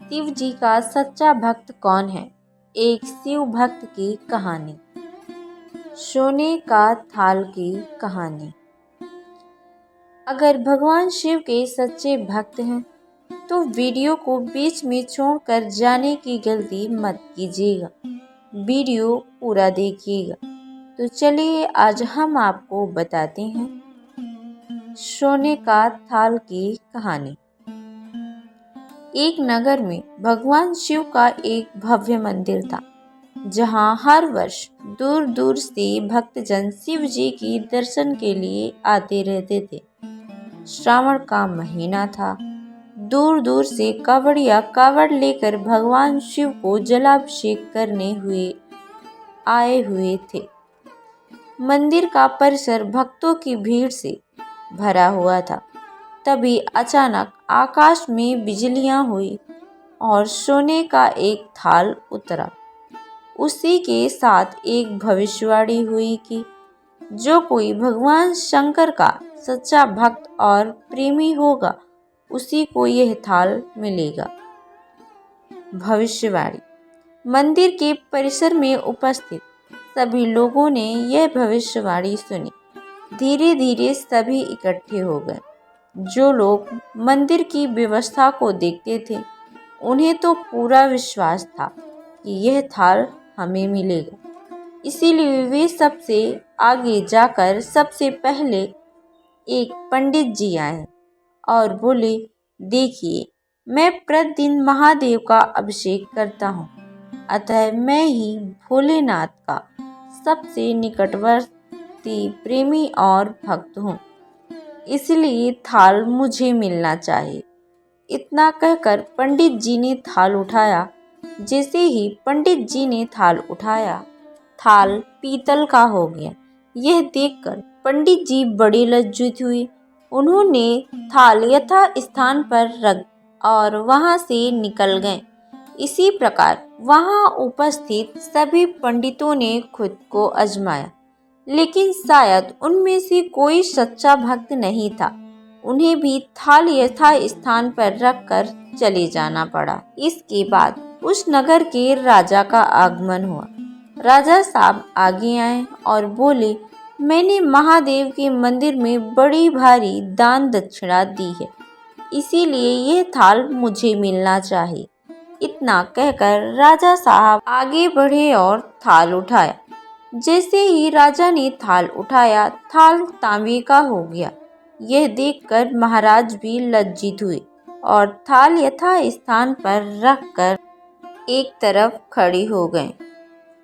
शिव जी का सच्चा भक्त कौन है? एक शिव भक्त की कहानी। सोने का थाल की कहानी। अगर भगवान शिव के सच्चे भक्त हैं तो वीडियो को बीच में छोड़कर जाने की गलती मत कीजिएगा। वीडियो पूरा देखिएगा। तो चलिए आज हम आपको बताते हैं सोने का थाल की कहानी। एक नगर में भगवान शिव का एक भव्य मंदिर था, जहां हर वर्ष दूर दूर से भक्तजन शिव जी की दर्शन के लिए आते रहते थे। श्रावण का महीना था। दूर दूर से कांवड़िया कांवड़ लेकर भगवान शिव को जलाभिषेक करने हुए आए हुए थे। मंदिर का परिसर भक्तों की भीड़ से भरा हुआ था। तभी अचानक आकाश में बिजलियां हुई और सोने का एक थाल उतरा। उसी के साथ एक भविष्यवाणी हुई कि जो कोई भगवान शंकर का सच्चा भक्त और प्रेमी होगा, उसी को यह थाल मिलेगा। भविष्यवाणी। मंदिर के परिसर में उपस्थित सभी लोगों ने यह भविष्यवाणी सुनी। धीरे धीरे सभी इकट्ठे हो गए। जो लोग मंदिर की व्यवस्था को देखते थे, उन्हें तो पूरा विश्वास था कि यह थाल हमें मिलेगा। इसीलिए वे सबसे आगे जाकर सबसे पहले एक पंडित जी आए और बोले, देखिए, मैं प्रतिदिन महादेव का अभिषेक करता हूँ, अतः मैं ही भोलेनाथ का सबसे निकटवर्ती प्रेमी और भक्त हूँ, इसलिए थाल मुझे मिलना चाहिए। इतना कहकर पंडित जी ने थाल उठाया। जैसे ही पंडित जी ने थाल उठाया, थाल पीतल का हो गया। यह देखकर पंडित जी बड़े लज्जित हुए। उन्होंने थाल यथा स्थान पर रख और वहां से निकल गए। इसी प्रकार वहां उपस्थित सभी पंडितों ने खुद को आजमाया, लेकिन शायद उनमें से कोई सच्चा भक्त नहीं था। उन्हें भी थाल यथा स्थान पर रखकर चले जाना पड़ा। इसके बाद उस नगर के राजा का आगमन हुआ। राजा साहब आगे आए और बोले, मैंने महादेव के मंदिर में बड़ी भारी दान दक्षिणा दी है, इसीलिए यह थाल मुझे मिलना चाहिए। इतना कहकर राजा साहब आगे बढ़े और थाल उठाया। जैसे ही राजा ने थाल उठाया, थाल तांबे का हो गया। यह देखकर महाराज भी लज्जित हुए और थाल यथा स्थान पर रखकर एक तरफ खड़े हो गए।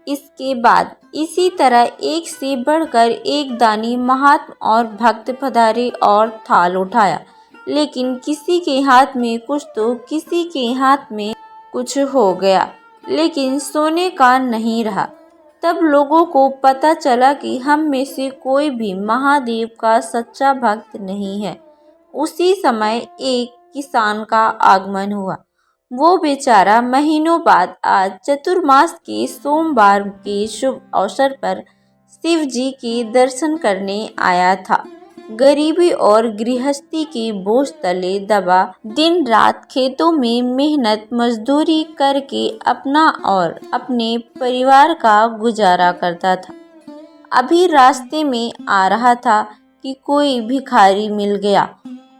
इसके बाद इसी तरह एक से बढ़कर एक दानी महात्मा और भक्त पधारे और थाल उठाया, लेकिन किसी के हाथ में कुछ तो किसी के हाथ में कुछ हो गया, लेकिन सोने का नहीं रहा। तब लोगों को पता चला कि हम में से कोई भी महादेव का सच्चा भक्त नहीं है। उसी समय एक किसान का आगमन हुआ। वो बेचारा महीनों बाद आज चतुर्मास के सोमवार के शुभ अवसर पर शिव जी के दर्शन करने आया था। गरीबी और गृहस्थी के बोझ तले दबा दिन रात खेतों में मेहनत मजदूरी करके अपना और अपने परिवार का गुजारा करता था। अभी रास्ते में आ रहा था कि कोई भिखारी मिल गया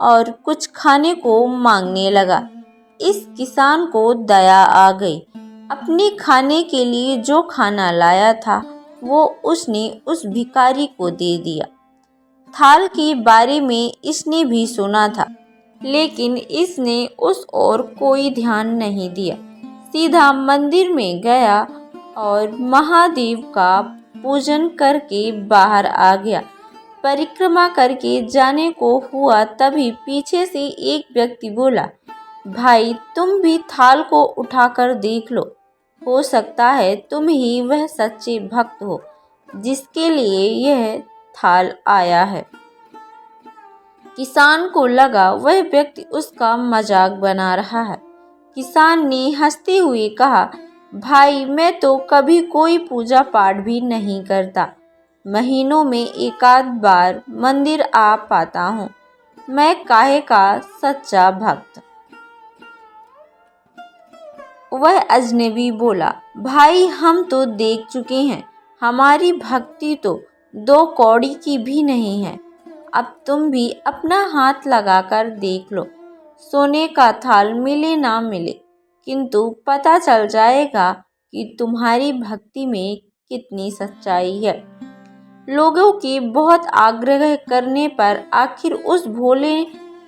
और कुछ खाने को मांगने लगा। इस किसान को दया आ गई। अपने खाने के लिए जो खाना लाया था, वो उसने उस भिखारी को दे दिया। थाल के बारे में इसने भी सुना था, लेकिन इसने उस ओर कोई ध्यान नहीं दिया। सीधा मंदिर में गया और महादेव का पूजन करके बाहर आ गया। परिक्रमा करके जाने को हुआ, तभी पीछे से एक व्यक्ति बोला, भाई, तुम भी थाल को उठाकर देख लो। हो सकता है तुम ही वह सच्चे भक्त हो जिसके लिए यह थाल आया है। किसान को लगा वह व्यक्ति उसका मजाक बना रहा है। किसान ने हंसते हुए कहा, भाई, मैं तो कभी कोई पूजा पाठ भी नहीं करता। महीनों में एकाध बार मंदिर आ पाता हूँ। मैं काहे का सच्चा भक्त। वह अजनबी बोला, भाई हम तो देख चुके हैं, हमारी भक्ति तो 2 कौड़ी की भी नहीं है। अब तुम भी अपना हाथ लगाकर देख लो, सोने का थाल मिले ना मिले, किंतु पता चल जाएगा कि तुम्हारी भक्ति में कितनी सच्चाई है। लोगों के बहुत आग्रह करने पर आखिर उस भोले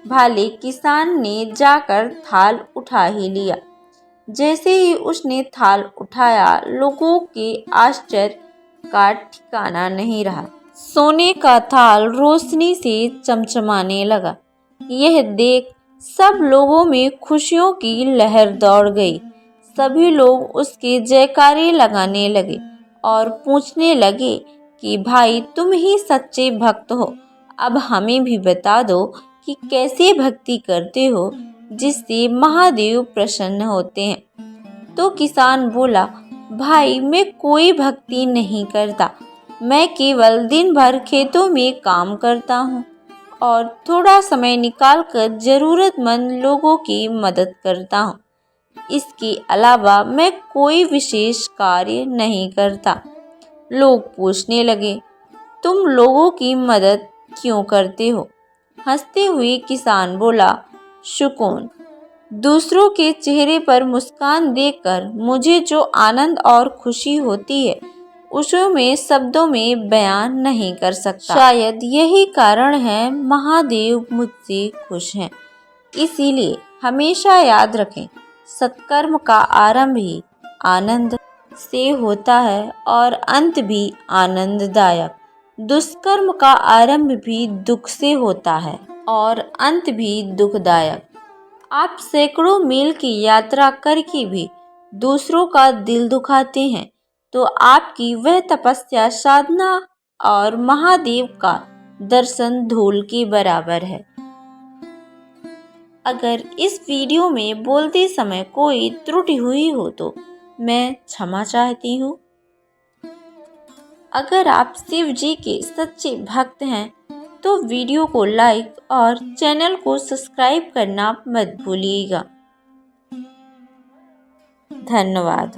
भाले किसान ने जाकर थाल उठा ही लिया। जैसे ही उसने थाल उठाया, लोगों के आश्चर्य का ठिकाना नहीं रहा। सोने का थाल रोशनी से चमचमाने लगा। यह देख सब लोगों में खुशियों की लहर दौड़ गई। सभी लोग उसके जयकारे लगाने लगे और पूछने लगे कि भाई तुम ही सच्चे भक्त हो, अब हमें भी बता दो कि कैसे भक्ति करते हो जिससे महादेव प्रसन्न होते हैं। तो किसान बोला, भाई मैं कोई भक्ति नहीं करता, मैं केवल दिन भर खेतों में काम करता हूँ और थोड़ा समय निकालकर ज़रूरतमंद लोगों की मदद करता हूँ। इसके अलावा मैं कोई विशेष कार्य नहीं करता। लोग पूछने लगे, तुम लोगों की मदद क्यों करते हो? हंसते हुए किसान बोला, सुकून। दूसरों के चेहरे पर मुस्कान देखकर मुझे जो आनंद और खुशी होती है, उसे मैं शब्दों में बयान नहीं कर सकता। शायद यही कारण है महादेव मुझसे खुश हैं। इसीलिए हमेशा याद रखें, सत्कर्म का आरंभ ही आनंद से होता है और अंत भी आनंददायक। दुष्कर्म का आरंभ भी दुख से होता है और अंत भी दुखदायक। आप सैकड़ों मील की यात्रा करके भी दूसरों का दिल दुखाते हैं, तो आपकी वह तपस्या, साधना और महादेव का दर्शन धूल के बराबर है। अगर इस वीडियो में बोलते समय कोई त्रुटि हुई हो तो मैं क्षमा चाहती हूँ। अगर आप शिव जी के सच्चे भक्त हैं तो वीडियो को लाइक और चैनल को सब्सक्राइब करना मत भूलिएगा। धन्यवाद।